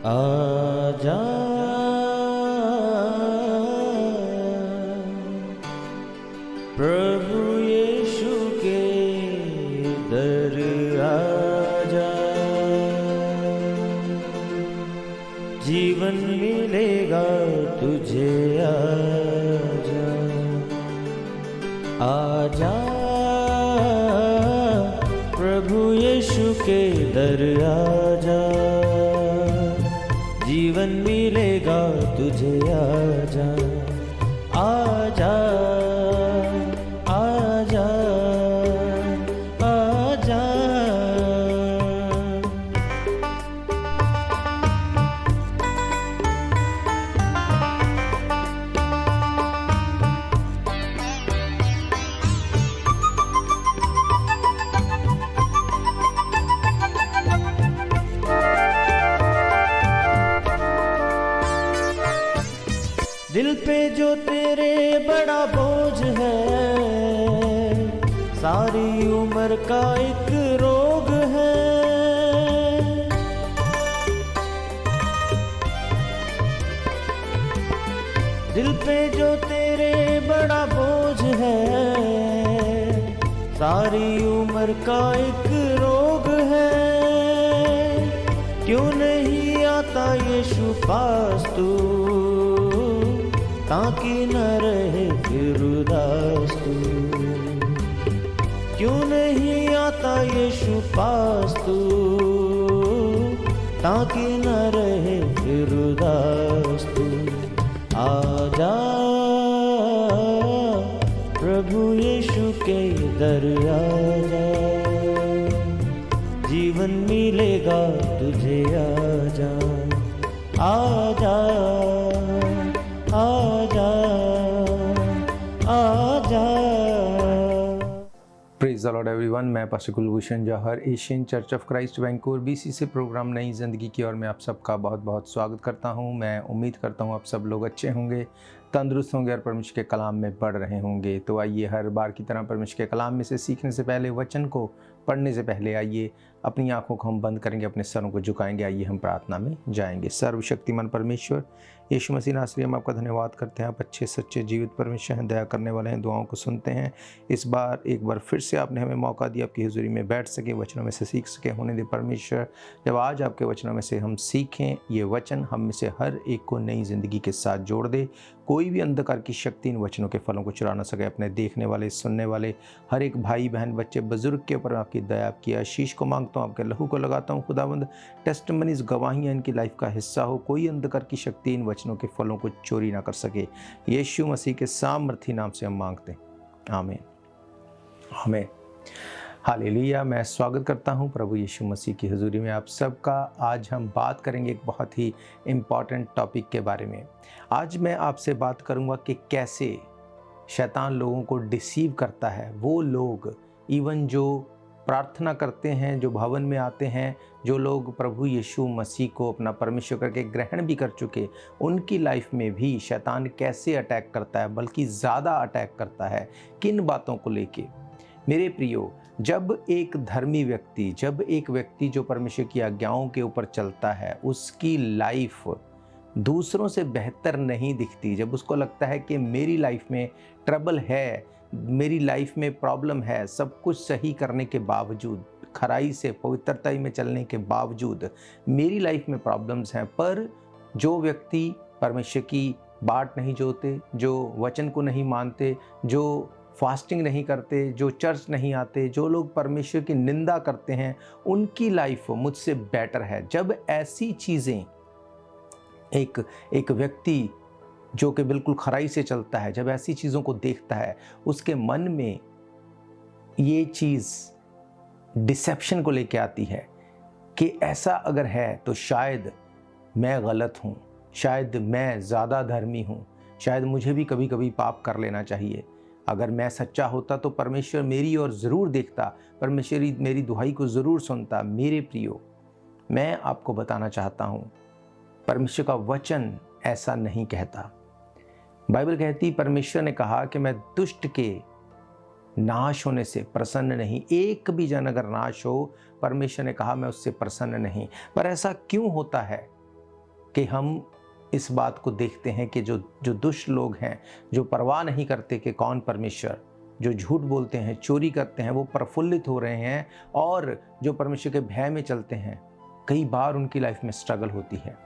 आजा प्रभु यीशु के दर आजा, जीवन मिलेगा तुझे। आजा आजा प्रभु यीशु के दर आजा, जीवन मिलेगा तुझे। आजा आजा आजा आजा। दिल पे जो तेरे बड़ा बोझ है, सारी उम्र का एक रोग है। दिल पे जो तेरे बड़ा बोझ है, सारी उम्र का एक रोग है। क्यों नहीं आता यीशु पास तू, ताकि न रहे फिर उदास तू। क्यों नहीं आता यीशु पास तू, ताकि न रहे फिर उदास तू। आजा प्रभु यीशु के दर आजा, जीवन मिलेगा तुझे। आजा आजा आजा आजा। Praise the Lord everyone. मैं pastor Kulbhushan Johar, Asian Church of Christ Vancouver BC से प्रोग्राम नई ज़िंदगी की ओर मैं आप सबका बहुत बहुत स्वागत करता हूं। मैं उम्मीद करता हूं आप सब लोग अच्छे होंगे, तंदुरुस्त होंगे और परमेश्वर के कलाम में बढ़ रहे होंगे। तो आइए, हर बार की तरह परमेश्वर के कलाम में से सीखने से पहले, वचन को पढ़ने से पहले, आइए अपनी आंखों को हम बंद करेंगे, अपने सरों को झुकाएंगे। आइए हम प्रार्थना में जाएंगे। सर्वशक्तिमान परमेश्वर यीशु मसीह नासरी, हम आपका धन्यवाद करते हैं। आप अच्छे सच्चे जीवित परमेश्वर हैं, दया करने वाले हैं, दुआओं को सुनते हैं। इस बार एक बार फिर से आपने हमें मौका दिया आपकी हुजूरी में बैठ सके, वचनों में से सीख सके। होने दे परमेश्वर, जब आज आपके वचनों में से हम सीखें, ये वचन हम में से हर एक को नई ज़िंदगी के साथ जोड़ दे। कोई भी अंधकार की शक्ति इन वचनों के फलों को चुरा ना सके। अपने देखने वाले, सुनने वाले हर एक भाई बहन, बच्चे, बुजुर्ग के ऊपर आपकी दया, आपकी आशीष को मांगता हूँ, आपके लहू को लगाता हूँ। खुदावंद, टेस्टमनीज, गवाहियाँ इनकी लाइफ का हिस्सा हो। कोई अंधकार की शक्ति इन वचनों के फलों को चोरी ना कर सके। यीशु मसीह के सामर्थी नाम से हम मांगते हैं, आमीन आमीन हालेलुया। मैं स्वागत करता हूं प्रभु यीशु मसीह की हुजूरी में आप सबका। आज हम बात करेंगे एक बहुत ही इम्पॉर्टेंट टॉपिक के बारे में। आज मैं आपसे बात करूंगा कि कैसे शैतान लोगों को डिसीव करता है। वो लोग इवन जो प्रार्थना करते हैं, जो भवन में आते हैं, जो लोग प्रभु यीशु मसीह को अपना परमेश्वर करके ग्रहण भी कर चुके, उनकी लाइफ में भी शैतान कैसे अटैक करता है, बल्कि ज़्यादा अटैक करता है। किन बातों को लेके? मेरे प्रियो, जब एक धर्मी व्यक्ति, जब एक व्यक्ति जो परमेश्वर की आज्ञाओं के ऊपर चलता है, उसकी लाइफ दूसरों से बेहतर नहीं दिखती, जब उसको लगता है कि मेरी लाइफ में ट्रबल है, मेरी लाइफ में प्रॉब्लम है, सब कुछ सही करने के बावजूद, खराई से पवित्रता में चलने के बावजूद मेरी लाइफ में प्रॉब्लम्स हैं, पर जो व्यक्ति परमेश्वर की बाट नहीं जोते, जो वचन को नहीं मानते, जो फास्टिंग नहीं करते, जो चर्च नहीं आते, जो लोग परमेश्वर की निंदा करते हैं, उनकी लाइफ मुझसे बेटर है। जब ऐसी चीज़ें एक व्यक्ति जो कि बिल्कुल खराई से चलता है, जब ऐसी चीज़ों को देखता है, उसके मन में ये चीज़ डिसेप्शन को लेके आती है कि ऐसा अगर है तो शायद मैं गलत हूँ, शायद मैं ज़्यादा धर्मी हूँ, शायद मुझे भी कभी कभी पाप कर लेना चाहिए। अगर मैं सच्चा होता तो परमेश्वर मेरी ओर ज़रूर देखता, परमेश्वर मेरी दुहाई को ज़रूर सुनता। मेरे प्रियो, मैं आपको बताना चाहता हूँ, परमेश्वर का वचन ऐसा नहीं कहता। बाइबल कहती, परमेश्वर ने कहा कि मैं दुष्ट के नाश होने से प्रसन्न नहीं, एक भी जन अगर नाश हो, परमेश्वर ने कहा मैं उससे प्रसन्न नहीं। पर ऐसा क्यों होता है? कि हम इस बात को देखते हैं कि जो दुष्ट लोग हैं, जो परवाह नहीं करते कि कौन परमेश्वर, जो झूठ बोलते हैं, चोरी करते हैं, वो प्रफुल्लित हो रहे हैं, और जो परमेश्वर के भय में चलते हैं, कई बार उनकी लाइफ में स्ट्रगल होती है।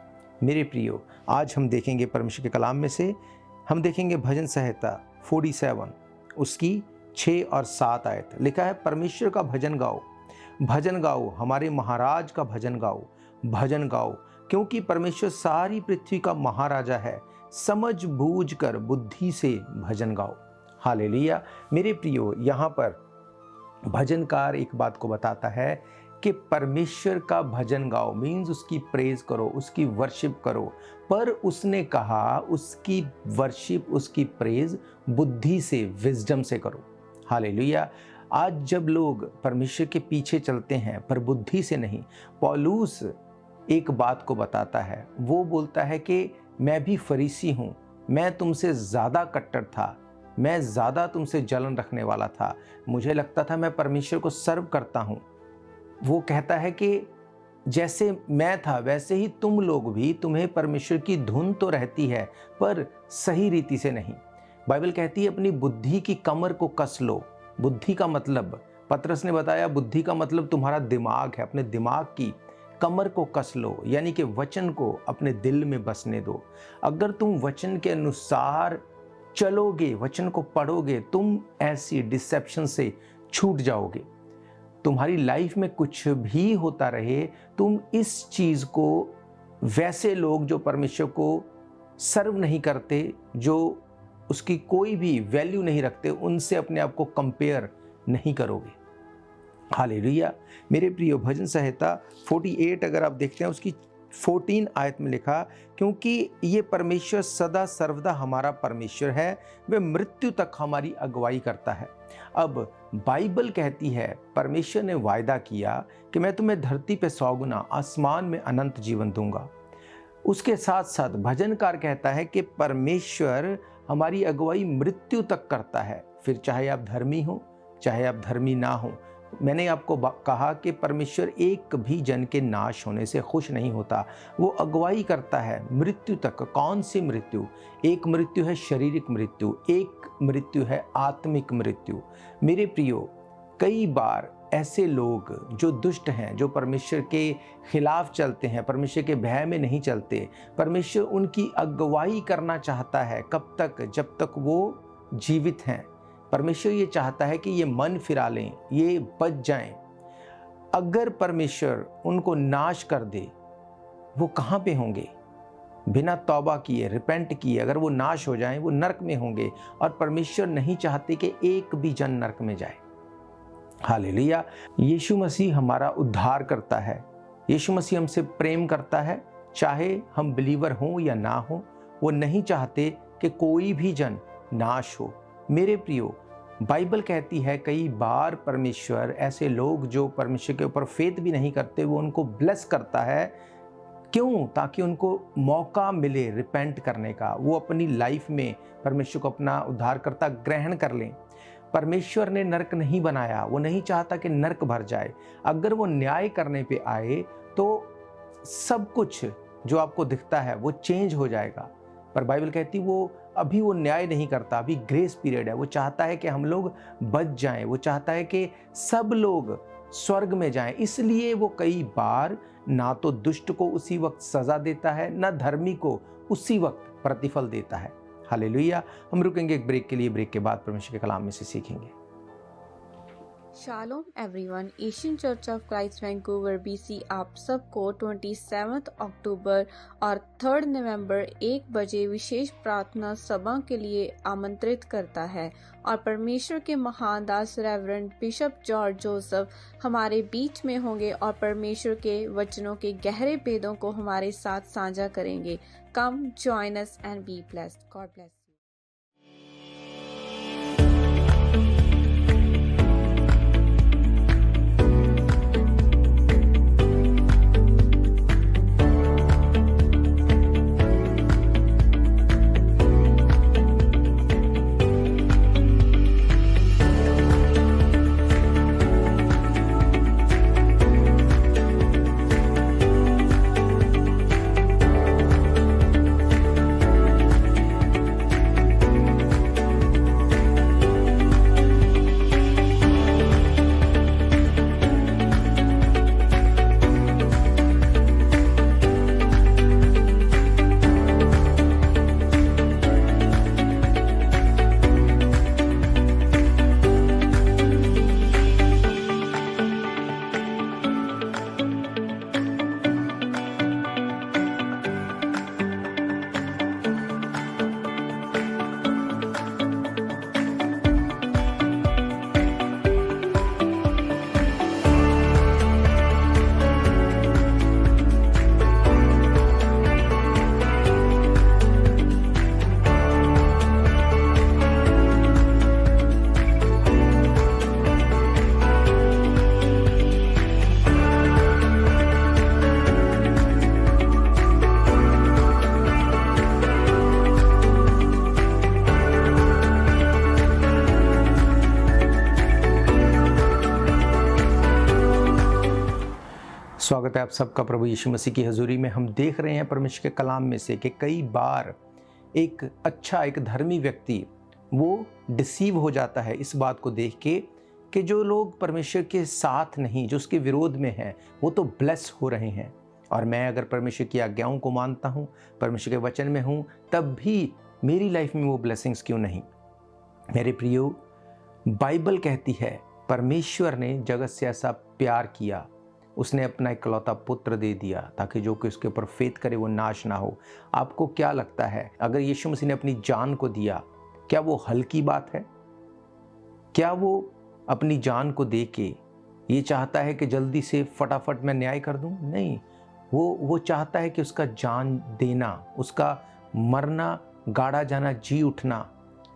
मेरे प्रियो, आज हम देखेंगे परमेश्वर के कलाम में से, हम देखेंगे भजन संहिता 47 उसकी 6 और 7 आयत। लिखा है, परमेश्वर का भजन गाओ, भजन गाओ, हमारे महाराज का भजन गाओ, भजन गाओ, क्योंकि परमेश्वर सारी पृथ्वी का महाराजा है, समझ बूझ कर बुद्धि से भजन गाओ। हालेलुया। मेरे प्रियो, यहाँ पर भजनकार एक बात को बताता है कि परमेश्वर का भजन गाओ मीन्स उसकी प्रेज करो, उसकी वर्शिप करो, पर उसने कहा उसकी वर्शिप, उसकी प्रेज बुद्धि से, विजडम से करो। हालेलुया। आज जब लोग परमेश्वर के पीछे चलते हैं पर बुद्धि से नहीं, पौलुस एक बात को बताता है, वो बोलता है कि मैं भी फरीसी हूँ, मैं तुमसे ज़्यादा कट्टर था, मैं ज़्यादा तुमसे जलन रखने वाला था, मुझे लगता था मैं परमेश्वर को सर्व करता हूँ। वो कहता है कि जैसे मैं था वैसे ही तुम लोग भी, तुम्हें परमेश्वर की धुन तो रहती है पर सही रीति से नहीं। बाइबल कहती है अपनी बुद्धि की कमर को कस लो। बुद्धि का मतलब, पतरस ने बताया, बुद्धि का मतलब तुम्हारा दिमाग है। अपने दिमाग की कमर को कस लो, यानी कि वचन को अपने दिल में बसने दो। अगर तुम वचन के अनुसार चलोगे, वचन को पढ़ोगे, तुम ऐसी डिसेप्शन से छूट जाओगे। तुम्हारी लाइफ में कुछ भी होता रहे, तुम इस चीज को, वैसे लोग जो परमेश्वर को सर्व नहीं करते, जो उसकी कोई भी वैल्यू नहीं रखते, उनसे अपने आप को कंपेयर नहीं करोगे। हालेलुया। मेरे प्रियो, भजन संहिता 48 अगर आप देखते हैं उसकी 14 आयत में लिखा, क्योंकि ये परमेश्वर सदा सर्वदा हमारा परमेश्वर है, वह मृत्यु तक हमारी अगुवाई करता है। अब बाइबल कहती है, परमेश्वर ने वायदा किया कि मैं तुम्हें धरती पे 100 गुना, आसमान में अनंत जीवन दूंगा। उसके साथ साथ भजनकार कहता है कि परमेश्वर हमारी अगुवाई मृत्यु तक करता है। फिर चाहे आप धर्मी हो, चाहे आप धर्मी ना हो, मैंने आपको कहा कि परमेश्वर एक भी जन के नाश होने से खुश नहीं होता, वो अगुवाई करता है मृत्यु तक। कौन सी मृत्यु? एक मृत्यु है शारीरिक मृत्यु, एक मृत्यु है आत्मिक मृत्यु। मेरे प्रियो, कई बार ऐसे लोग जो दुष्ट हैं, जो परमेश्वर के खिलाफ चलते हैं, परमेश्वर के भय में नहीं चलते, परमेश्वर उनकी अगुवाई करना चाहता है। कब तक? जब तक वो जीवित हैं। परमेश्वर ये चाहता है कि ये मन फिरा लें, ये बच जाएं। अगर परमेश्वर उनको नाश कर दे, वो कहाँ पे होंगे? बिना तौबा किए, रिपेंट किए अगर वो नाश हो जाएं, वो नरक में होंगे, और परमेश्वर नहीं चाहते कि एक भी जन नरक में जाए। हालेलुया। यीशु मसीह हमारा उद्धार करता है, यीशु मसीह हमसे प्रेम करता है, चाहे हम बिलीवर हों या ना हो। वो नहीं चाहते कि कोई भी जन नाश हो। मेरे प्रियो, बाइबल कहती है कई बार परमेश्वर ऐसे लोग जो परमेश्वर के ऊपर फेथ भी नहीं करते, वो उनको ब्लेस करता है। क्यों? ताकि उनको मौका मिले रिपेंट करने का, वो अपनी लाइफ में परमेश्वर को अपना उद्धारकर्ता ग्रहण कर लें। परमेश्वर ने नरक नहीं बनाया, वो नहीं चाहता कि नरक भर जाए। अगर वो न्याय करने पे आए तो सब कुछ जो आपको दिखता है वो चेंज हो जाएगा। पर बाइबल कहती वो अभी वो न्याय नहीं करता, अभी ग्रेस पीरियड है। वो चाहता है कि हम लोग बच जाएं, वो चाहता है कि सब लोग स्वर्ग में जाएं। इसलिए वो कई बार ना तो दुष्ट को उसी वक्त सजा देता है, ना धर्मी को उसी वक्त प्रतिफल देता है। हालेलुया। हम रुकेंगे एक ब्रेक के लिए, ब्रेक के बाद परमेश्वर के कलाम में से सीखेंगे। Shalom everyone, Asian Church of Christ Vancouver BC आप सबको 27 अक्टूबर और 3 नवंबर 1 बजे विशेष प्रार्थना सभा के लिए आमंत्रित करता है, और परमेश्वर के महान दास रेवरेंड बिशप जॉर्ज जोसेफ हमारे बीच में होंगे और परमेश्वर के वचनों के गहरे भेदों को हमारे साथ साझा करेंगे। Come join us and be blessed. God bless. स्वागत है आप सबका प्रभु यीशु मसीह की हजूरी में। हम देख रहे हैं परमेश्वर के कलाम में से कि कई बार एक धर्मी व्यक्ति वो डिसीव हो जाता है इस बात को देख के कि जो लोग परमेश्वर के साथ नहीं, जो उसके विरोध में हैं, वो तो ब्लेस हो रहे हैं। और मैं अगर परमेश्वर की आज्ञाओं को मानता हूँ, परमेश्वर के वचन में हूँ, तब भी मेरी लाइफ में वो ब्लेसिंग्स क्यों नहीं। मेरे प्रियो, बाइबल कहती है परमेश्वर ने जगत से ऐसा प्यार किया, उसने अपना इकलौता पुत्र दे दिया ताकि जो कि उसके ऊपर फेथ करे वो नाश ना हो। आपको क्या लगता है, अगर यीशु मसीह ने अपनी जान को दिया, क्या वो हल्की बात है? क्या वो अपनी जान को दे के ये चाहता है कि जल्दी से फटाफट मैं न्याय कर दूं? नहीं, वो चाहता है कि उसका जान देना, उसका मरना, गाड़ा जाना, जी उठना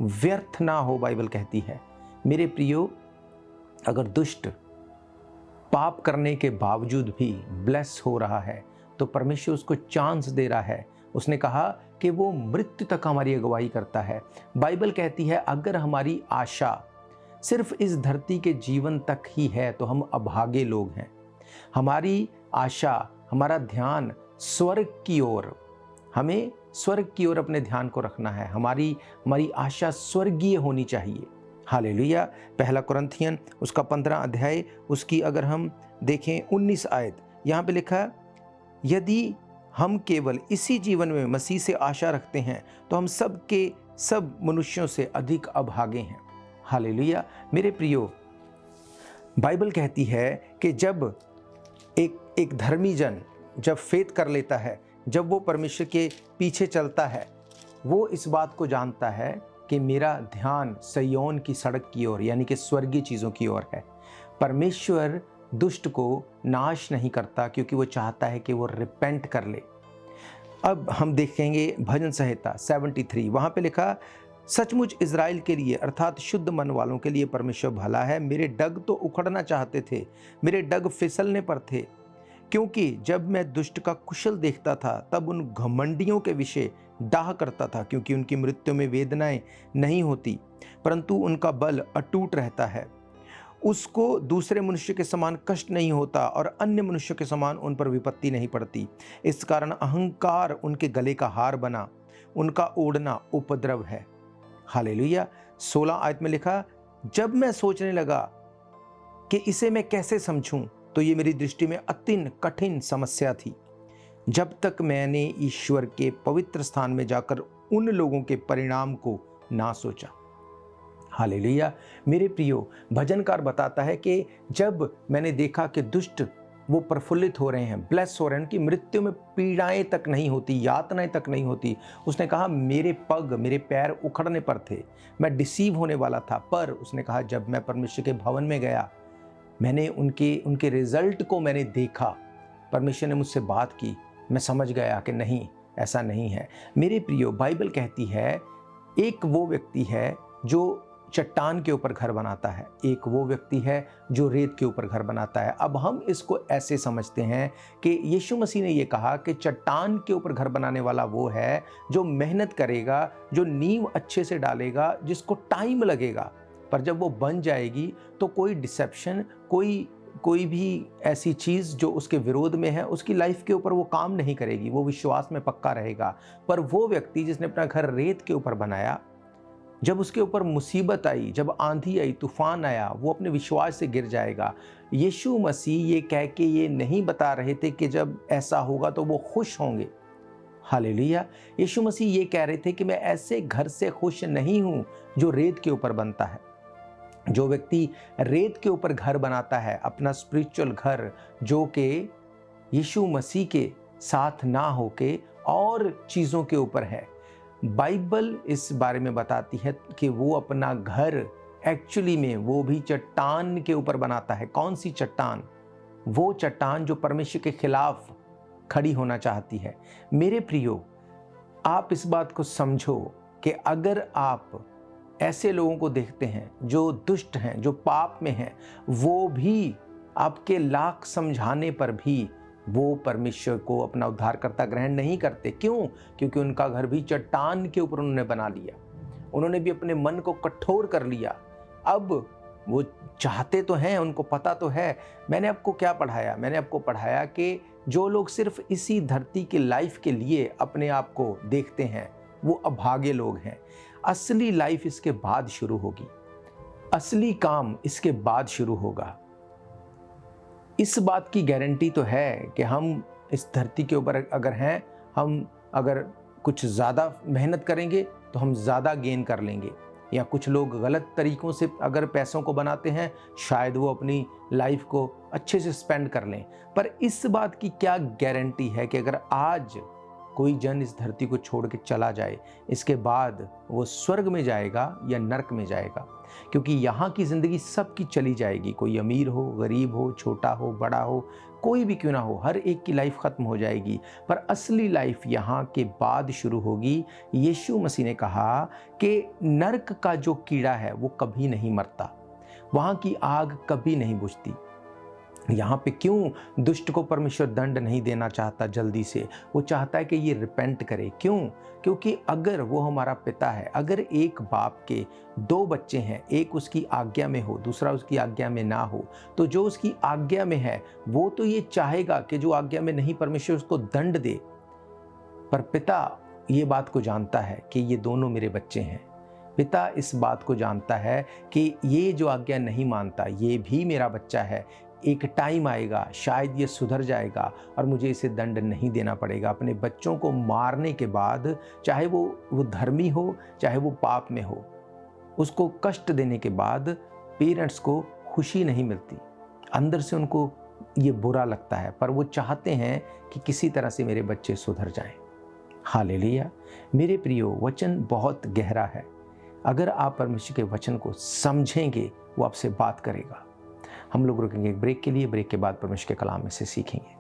व्यर्थ ना हो। बाइबल कहती है मेरे प्रियो, अगर दुष्ट पाप करने के बावजूद भी ब्लेस हो रहा है तो परमेश्वर उसको चांस दे रहा है। उसने कहा कि वो मृत्यु तक हमारी अगुवाई करता है। बाइबल कहती है अगर हमारी आशा सिर्फ इस धरती के जीवन तक ही है तो हम अभागे लोग हैं। हमारी आशा, हमारा ध्यान स्वर्ग की ओर, हमें स्वर्ग की ओर अपने ध्यान को रखना है। हमारी आशा स्वर्गीय होनी चाहिए। हालेलुया। पहला कुरिन्थियन उसका 15 अध्याय, उसकी अगर हम देखें 19 आयत, यहाँ पे लिखा है यदि हम केवल इसी जीवन में मसीह से आशा रखते हैं तो हम सब के सब मनुष्यों से अधिक अभागे हैं। हालेलुया। मेरे प्रियो, बाइबल कहती है कि जब एक धर्मी जन जब फेथ कर लेता है, जब वो परमेश्वर के पीछे चलता है, वो इस बात को जानता है कि मेरा ध्यान सिय्योन की सड़क की ओर यानी कि स्वर्गीय चीज़ों की ओर है। परमेश्वर दुष्ट को नाश नहीं करता क्योंकि वो चाहता है कि वो रिपेंट कर ले। अब हम देखेंगे भजन संहिता 73, वहाँ पे लिखा सचमुच इज़राइल के लिए अर्थात शुद्ध मन वालों के लिए परमेश्वर भला है। मेरे डग तो उखड़ना चाहते थे, मेरे डग फिसलने पर थे, क्योंकि जब मैं दुष्ट का कुशल देखता था तब उन घमंडियों के विषय डाह करता था, क्योंकि उनकी मृत्यु में वेदनाएं नहीं होती परंतु उनका बल अटूट रहता है। उसको दूसरे मनुष्य के समान कष्ट नहीं होता और अन्य मनुष्यों के समान उन पर विपत्ति नहीं पड़ती। इस कारण अहंकार उनके गले का हार बना, उनका ओढ़ना उपद्रव है। हालेलुया। 16 आयत में लिखा जब मैं सोचने लगा कि इसे मैं कैसे समझूं तो ये मेरी दृष्टि में अत्यंत कठिन समस्या थी, जब तक मैंने ईश्वर के पवित्र स्थान में जाकर उन लोगों के परिणाम को ना सोचा। हालेलुया। मेरे प्रियो, भजनकार बताता है कि जब मैंने देखा कि दुष्ट वो प्रफुल्लित हो रहे हैं, ब्लेस हो रहे हैं, उनकी मृत्यु में पीड़ाएं तक नहीं होती, यातनाएं तक नहीं होती, उसने कहा मेरे पग, मेरे पैर उखड़ने पर थे, मैं डिसीव होने वाला था। पर उसने कहा जब मैं परमेश्वर के भवन में गया, मैंने उनके रिजल्ट को मैंने देखा, परमेश्वर ने मुझसे बात की, मैं समझ गया कि नहीं, ऐसा नहीं है। मेरे प्रियो, बाइबल कहती है एक वो व्यक्ति है जो चट्टान के ऊपर घर बनाता है, एक वो व्यक्ति है जो रेत के ऊपर घर बनाता है। अब हम इसको ऐसे समझते हैं कि यीशु मसीह ने ये कहा कि चट्टान के ऊपर घर बनाने वाला वो है जो मेहनत करेगा, जो नींव अच्छे से डालेगा, जिसको टाइम लगेगा, पर जब वो बन जाएगी तो कोई डिसेप्शन, कोई भी ऐसी चीज़ जो उसके विरोध में है, उसकी लाइफ के ऊपर वो काम नहीं करेगी, वो विश्वास में पक्का रहेगा। पर वो व्यक्ति जिसने अपना घर रेत के ऊपर बनाया, जब उसके ऊपर मुसीबत आई, जब आंधी आई, तूफान आया, वो अपने विश्वास से गिर जाएगा। यीशु मसीह ये कह के ये नहीं बता रहे थे कि जब ऐसा होगा तो वो खुश होंगे। हालेलुया। यीशु मसीह ये कह रहे थे कि मैं ऐसे घर से खुश नहीं हूँ जो रेत के ऊपर बनता है। जो व्यक्ति रेत के ऊपर घर बनाता है, अपना स्पिरिचुअल घर, जो कि यीशु मसीह के साथ ना होके और चीज़ों के ऊपर है, बाइबल इस बारे में बताती है कि वो अपना घर एक्चुअली में वो भी चट्टान के ऊपर बनाता है। कौन सी चट्टान? वो चट्टान जो परमेश्वर के खिलाफ खड़ी होना चाहती है। मेरे प्रियो, आप इस बात को समझो कि अगर आप ऐसे लोगों को देखते हैं जो दुष्ट हैं, जो पाप में हैं, वो भी आपके लाख समझाने पर भी वो परमेश्वर को अपना उद्धारकर्ता ग्रहण नहीं करते। क्यों? क्योंकि उनका घर भी चट्टान के ऊपर उन्होंने बना लिया, उन्होंने भी अपने मन को कठोर कर लिया। अब वो चाहते तो हैं, उनको पता तो है। मैंने आपको क्या पढ़ाया? मैंने आपको पढ़ाया कि जो लोग सिर्फ इसी धरती की लाइफ के लिए अपने आप को देखते हैं वो अभागे लोग हैं। असली लाइफ इसके बाद शुरू होगी, असली काम इसके बाद शुरू होगा। इस बात की गारंटी तो है कि हम इस धरती के ऊपर अगर हैं, हम अगर कुछ ज़्यादा मेहनत करेंगे तो हम ज़्यादा गेन कर लेंगे। या कुछ लोग गलत तरीक़ों से अगर पैसों को बनाते हैं, शायद वो अपनी लाइफ को अच्छे से स्पेंड कर लें। पर इस बात की क्या गारंटी है कि अगर आज कोई जन इस धरती को छोड़ के चला जाए, इसके बाद वो स्वर्ग में जाएगा या नरक में जाएगा? क्योंकि यहाँ की ज़िंदगी सबकी चली जाएगी, कोई अमीर हो, गरीब हो, छोटा हो, बड़ा हो, कोई भी क्यों ना हो, हर एक की लाइफ ख़त्म हो जाएगी। पर असली लाइफ यहाँ के बाद शुरू होगी। यीशु मसीह ने कहा कि नरक का जो कीड़ा है वो कभी नहीं मरता, वहाँ की आग कभी नहीं बुझती। यहाँ पे क्यों दुष्ट को परमेश्वर दंड नहीं देना चाहता जल्दी से? वो चाहता है कि ये रिपेंट करे। क्यों? क्योंकि अगर वो हमारा पिता है, अगर एक बाप के दो बच्चे हैं, एक उसकी आज्ञा में हो, दूसरा उसकी आज्ञा में ना हो, तो जो उसकी आज्ञा में है वो तो ये चाहेगा कि जो आज्ञा में नहीं, परमेश्वर उसको दंड दे। पर पिता ये बात को जानता है कि ये दोनों मेरे बच्चे हैं। पिता इस बात को जानता है कि ये जो आज्ञा नहीं मानता ये भी मेरा बच्चा है। एक टाइम आएगा, शायद ये सुधर जाएगा और मुझे इसे दंड नहीं देना पड़ेगा। अपने बच्चों को मारने के बाद, चाहे वो धर्मी हो चाहे वो पाप में हो, उसको कष्ट देने के बाद पेरेंट्स को खुशी नहीं मिलती, अंदर से उनको ये बुरा लगता है। पर वो चाहते हैं कि किसी तरह से मेरे बच्चे सुधर जाएं। हालेलुया। मेरे प्रियो, वचन बहुत गहरा है। अगर आप परमेश्वर के वचन को समझेंगे, वो आपसे बात करेगा। हम लोग रुकेंगे एक ब्रेक के लिए, ब्रेक के बाद परमेश्वर के कलाम में से सीखेंगे।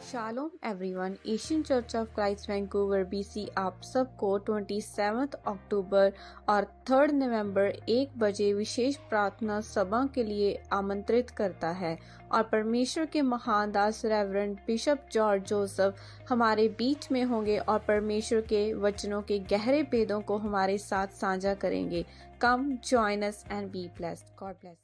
Shalom everyone, Asian Church of Christ Vancouver BC आप सबको 27 अक्टूबर और 3 नवंबर 1 बजे विशेष प्रार्थना सभा के लिए आमंत्रित करता है और परमेश्वर के महान दास रेवरेंड बिशप जॉर्ज जोसेफ हमारे बीच में होंगे और परमेश्वर के वचनों के गहरे भेदों को हमारे साथ साझा करेंगे। Come join us and be blessed. God bless.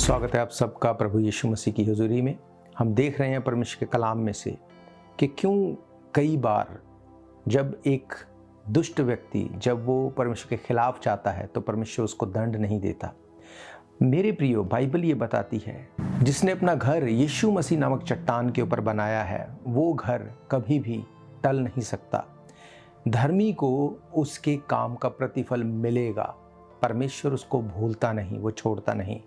स्वागत है आप सबका प्रभु यीशु मसीह की हुजूरी में। हम देख रहे हैं परमेश्वर के कलाम में से कि क्यों कई बार जब एक दुष्ट व्यक्ति जब वो परमेश्वर के खिलाफ जाता है तो परमेश्वर उसको दंड नहीं देता। मेरे प्रियो, बाइबल ये बताती है जिसने अपना घर यीशु मसीह नामक चट्टान के ऊपर बनाया है वो घर कभी भी टल नहीं सकता। धर्मी को उसके काम का प्रतिफल मिलेगा। परमेश्वर उसको भूलता नहीं, वो छोड़ता नहीं।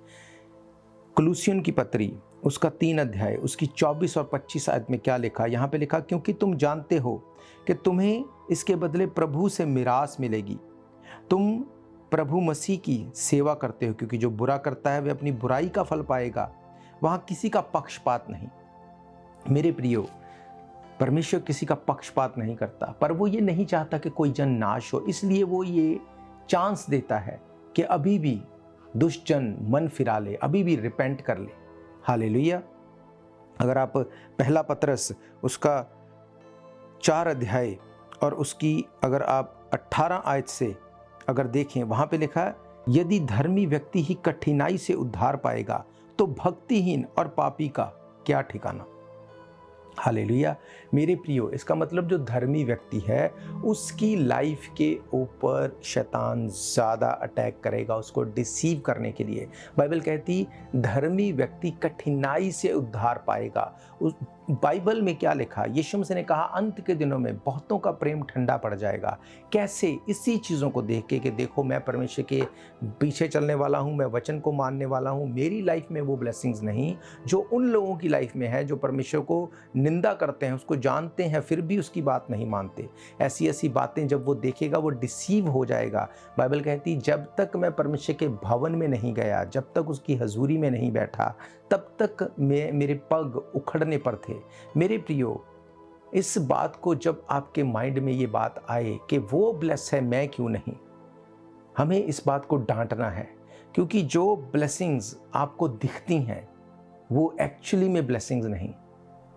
कुलुसियन की पत्री उसका 3 अध्याय उसकी 24 और 25 आयत में क्या लिखा? यहाँ पे लिखा, क्योंकि तुम जानते हो कि तुम्हें इसके बदले प्रभु से मिरास मिलेगी। तुम प्रभु मसीह की सेवा करते हो, क्योंकि जो बुरा करता है वह अपनी बुराई का फल पाएगा। वहाँ किसी का पक्षपात नहीं। मेरे प्रियो, परमेश्वर किसी का पक्षपात नहीं करता, पर वो ये नहीं चाहता कि कोई जन नाश हो। इसलिए वो ये चांस देता है कि अभी भी दुष्ट जन मन फिरा ले, अभी भी रिपेंट कर ले। हालेलुया। अगर आप पहला पतरस उसका 4 अध्याय और उसकी अगर आप 18 आयत से अगर देखें, वहाँ पे लिखा है, यदि धर्मी व्यक्ति ही कठिनाई से उद्धार पाएगा तो भक्तिहीन और पापी का क्या ठिकाना। हालेलुया। मेरे प्रियो, इसका मतलब जो धर्मी व्यक्ति है उसकी लाइफ के ऊपर शैतान ज़्यादा अटैक करेगा उसको डिसीव करने के लिए। बाइबल कहती धर्मी व्यक्ति कठिनाई से उद्धार पाएगा। उस बाइबल में क्या लिखा, यीशु मसीह ने कहा अंत के दिनों में बहुतों का प्रेम ठंडा पड़ जाएगा। कैसे? इसी चीज़ों को देख के कि देखो मैं परमेश्वर के पीछे चलने वाला हूँ, मैं वचन को मानने वाला हूँ। मेरी लाइफ में वो ब्लेसिंग्स नहीं जो उन लोगों की लाइफ में है जो परमेश्वर को निंदा करते हैं, उसको जानते हैं फिर भी उसकी बात नहीं मानते। ऐसी ऐसी बातें जब वो देखेगा वो डिसीव हो जाएगा। बाइबल कहती जब तक मैं परमेश्वर के भवन में नहीं गया, जब तक उसकी हजूरी में नहीं बैठा, तब तक मेरे पग उखड़ने पर थे। मेरे प्रियो, इस बात को जब आपके माइंड में ये बात आए कि वो ब्लेस है मैं क्यों नहीं, हमें इस बात को डांटना है। क्योंकि जो ब्लेसिंग्स आपको दिखती हैं वो एक्चुअली में ब्लेसिंग्स नहीं।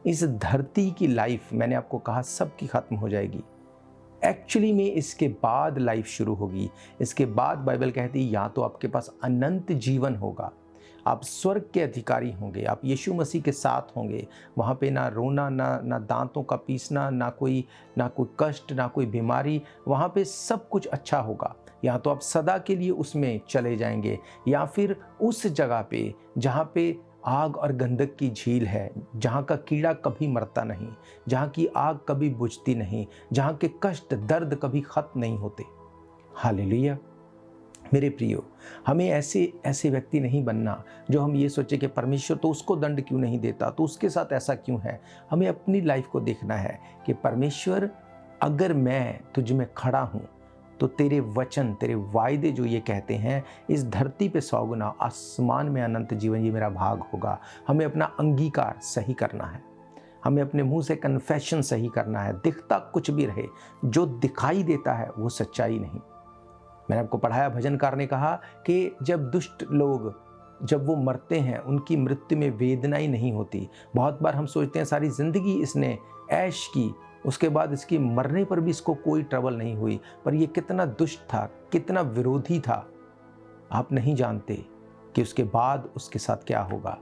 इस धरती की लाइफ मैंने आपको कहा सबकी खत्म हो जाएगी। एक्चुअली में इसके बाद लाइफ शुरू होगी। इसके बाद बाइबल कहती है या तो आपके पास अनंत जीवन होगा, आप स्वर्ग के अधिकारी होंगे, आप यीशु मसीह के साथ होंगे। वहाँ पे ना रोना, ना दांतों का पीसना, ना कोई कष्ट, ना कोई बीमारी। वहाँ पे सब कुछ अच्छा होगा। या तो आप सदा के लिए उसमें चले जाएंगे या फिर उस जगह पे जहाँ पे आग और गंधक की झील है, जहाँ का कीड़ा कभी मरता नहीं, जहाँ की आग कभी बुझती नहीं, जहाँ के कष्ट दर्द कभी खत्म नहीं होते। हालेलुया। मेरे प्रियो, हमें ऐसे व्यक्ति नहीं बनना जो हम ये सोचे कि परमेश्वर तो उसको दंड क्यों नहीं देता, तो उसके साथ ऐसा क्यों है। हमें अपनी लाइफ को देखना है कि परमेश्वर अगर मैं तुझ में खड़ा हूँ तो तेरे वचन, तेरे वायदे जो ये कहते हैं, इस धरती पे 100 गुना, आसमान में अनंत जीवन, ये मेरा भाग होगा। हमें अपना अंगीकार सही करना है, हमें अपने मुंह से कन्फेशन सही करना है। दिखता कुछ भी रहे, जो दिखाई देता है वो सच्चाई नहीं। मैंने आपको पढ़ाया, भजनकार ने कहा कि जब दुष्ट लोग जब वो मरते हैं उनकी मृत्यु में वेदना ही नहीं होती। बहुत बार हम सोचते हैं सारी ज़िंदगी इसने ऐश की, उसके बाद इसकी मरने पर भी इसको कोई ट्रबल नहीं हुई, पर ये कितना दुष्ट था, कितना विरोधी था। आप नहीं जानते कि उसके बाद उसके साथ क्या होगा।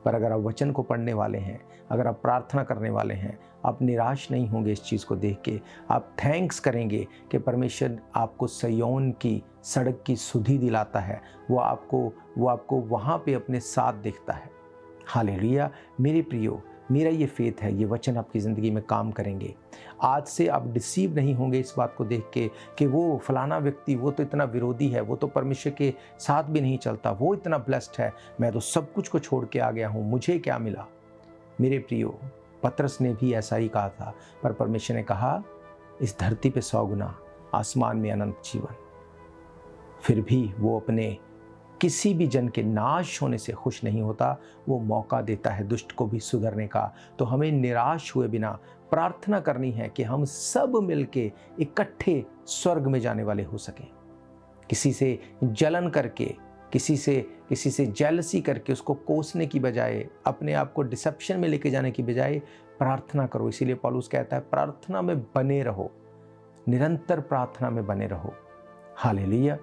पर अगर आप वचन को पढ़ने वाले हैं, अगर आप प्रार्थना करने वाले हैं, आप निराश नहीं होंगे इस चीज़ को देख के। आप थैंक्स करेंगे कि परमेश्वर आपको सिय्योन की सड़क की सुधि दिलाता है, वो आपको वहाँ पे अपने साथ देखता है। हालेलुया। मेरे प्रियो, मेरा ये फेथ है, ये वचन आपकी ज़िंदगी में काम करेंगे। आज से आप डिसीव नहीं होंगे इस बात को देख के कि वो फलाना व्यक्ति वो तो इतना विरोधी है, वो तो परमेश्वर के साथ भी नहीं चलता, वो इतना ब्लेस्ड है, मैं तो सब कुछ को छोड़ के आ गया हूँ, मुझे क्या मिला। मेरे प्रियो, पतरस ने भी ऐसा ही कहा था, पर परमेश्वर ने कहा इस धरती पे 100 गुना, आसमान में अनंत जीवन। फिर भी वो अपने किसी भी जन के नाश होने से खुश नहीं होता, वो मौका देता है दुष्ट को भी सुधरने का। तो हमें निराश हुए बिना प्रार्थना करनी है कि हम सब मिलके इकट्ठे स्वर्ग में जाने वाले हो सकें। किसी से जलन करके, किसी से जेलसी करके उसको कोसने की बजाय, अपने आप को डिसेप्शन में लेके जाने की बजाय प्रार्थना करो। इसीलिए पौलुस कहता है प्रार्थना में बने रहो, निरंतर प्रार्थना में बने रहो। हालेलुया।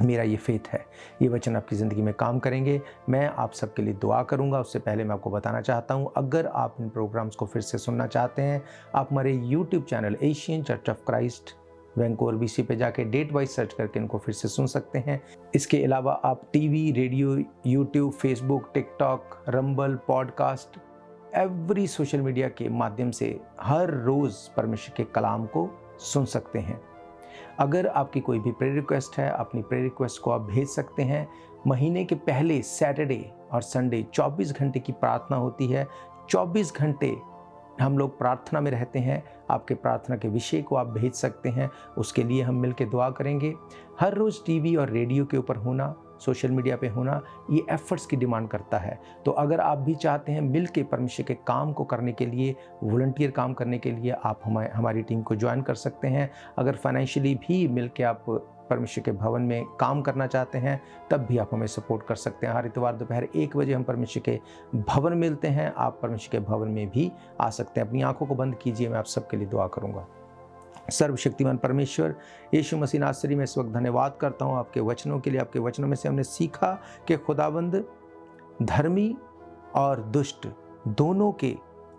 मेरा ये फेथ है, ये वचन आपकी ज़िंदगी में काम करेंगे। मैं आप सबके लिए दुआ करूंगा। उससे पहले मैं आपको बताना चाहता हूं, अगर आप इन प्रोग्राम्स को फिर से सुनना चाहते हैं, आप हमारे YouTube channel Asian Church of Christ Vancouver BC पे जाके डेट वाइज सर्च करके इनको फिर से सुन सकते हैं। इसके अलावा आप TV, radio, YouTube, Facebook, TikTok, rumble, podcast, every social media के माध्यम से हर रोज़ परमेश्वर के कलाम को सुन सकते हैं। अगर आपकी कोई भी प्रेयर रिक्वेस्ट है, अपनी प्रेयर रिक्वेस्ट को आप भेज सकते हैं। महीने के पहले सैटरडे और संडे 24 घंटे की प्रार्थना होती है। 24 घंटे हम लोग प्रार्थना में रहते हैं। आपके प्रार्थना के विषय को आप भेज सकते हैं, उसके लिए हम मिलकर दुआ करेंगे। हर रोज़ टीवी और रेडियो के ऊपर होना, सोशल मीडिया पे होना, ये एफर्ट्स की डिमांड करता है। तो अगर आप भी चाहते हैं मिल के परमेश्वर के काम को करने के लिए, वॉलंटियर काम करने के लिए, आप हमारी टीम को ज्वाइन कर सकते हैं। अगर फाइनेंशियली भी मिल के आप परमेश्वर के भवन में काम करना चाहते हैं, तब भी आप हमें सपोर्ट कर सकते हैं। हर इतवार दोपहर 1 बजे हम परमेश्वर के भवन मिलते हैं। आप परमेश्वर के भवन में भी आ सकते हैं। अपनी आंखों को बंद कीजिए, मैं आप सबके लिए दुआ करूँगा। सर्वशक्तिमान परमेश्वर यीशु मसीह नासरी में इस वक्त धन्यवाद करता हूँ आपके वचनों के लिए। आपके वचनों में से हमने सीखा कि खुदाबंद धर्मी और दुष्ट दोनों के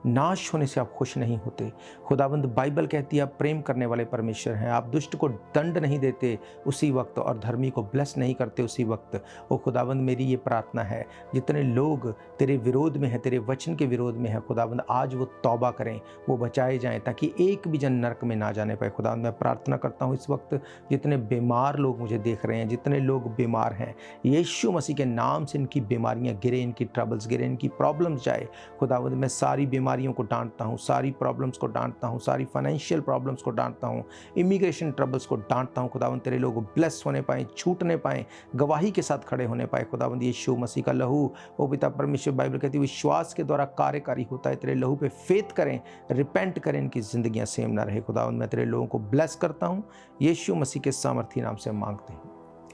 नाश होने से आप खुश नहीं होते। खुदावंद बाइबल कहती है आप प्रेम करने वाले परमेश्वर हैं। आप दुष्ट को दंड नहीं देते उसी वक्त और धर्मी को ब्लेस नहीं करते उसी वक्त। ओ खुदावंद, मेरी ये प्रार्थना है, जितने लोग तेरे विरोध में हैं, तेरे वचन के विरोध में हैं, खुदावंद आज वो तौबा करें, वो बचाए जाएं, ताकि एक भी जन नरक में ना जाने पाए। खुदावंद, मैं प्रार्थना करता हूँ इस वक्त जितने बीमार लोग मुझे देख रहे हैं, जितने लोग बीमार हैं, यीशु मसीह के नाम से इनकी बीमारियाँ गिरे, इनकी ट्रबल्स गिरे, इनकी प्रॉब्लम्स जाए। खुदावंद, मैं सारी बीमारियों को डांटता हूँ, सारी प्रॉब्लम्स को डांटता हूँ, सारी फाइनेंशियल प्रॉब्लम्स को डांटता हूँ, इमिग्रेशन ट्रबल्स को डांटता हूँ। खुदावंद, तेरे लोग ब्लेस होने पाए, छूटने पाए, गवाही के साथ खड़े होने पाए। खुदावंद, यीशु मसीह का लहू, ओ पिता परमेश्वर, बाइबल कहती है विश्वास के द्वारा कार्यकारी होता है। तेरे लहू पे फेथ करें, रिपेंट करें, इनकी जिंदगियां सेम ना रहे। खुदावंद, मैं तेरे लोगों को ब्लेस करता हूँ, यीशु मसीह के सामर्थी नाम से मांगते हैं,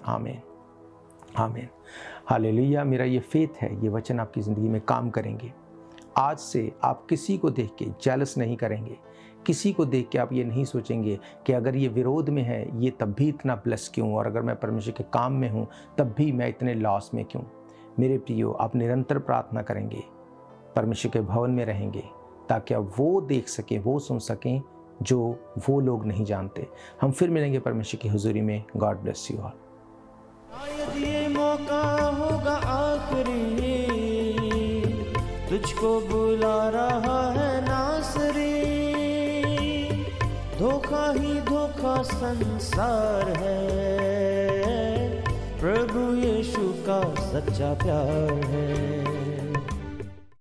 आमीन आमीन हालेलुया। मेरा ये फेथ है, ये वचन आपकी ज़िंदगी में काम करेंगे। आज से आप किसी को देख के जेलस नहीं करेंगे, किसी को देख के आप ये नहीं सोचेंगे कि अगर ये विरोध में है ये तब भी इतना ब्लेस क्यों, और अगर मैं परमेश्वर के काम में हूँ तब भी मैं इतने लॉस में क्यों। मेरे प्रियो, आप निरंतर प्रार्थना करेंगे, परमेश्वर के भवन में रहेंगे, ताकि आप वो देख सकें, वो सुन सकें जो वो लोग नहीं जानते। हम फिर मिलेंगे परमेश्वर की हुजूरी में। God bless you all. शायद ये मौका होगा आखिरी, तुझको बुला रहा है नासरी। धोखा ही धोखा संसार है, प्रभु यीशु का सच्चा प्यार है।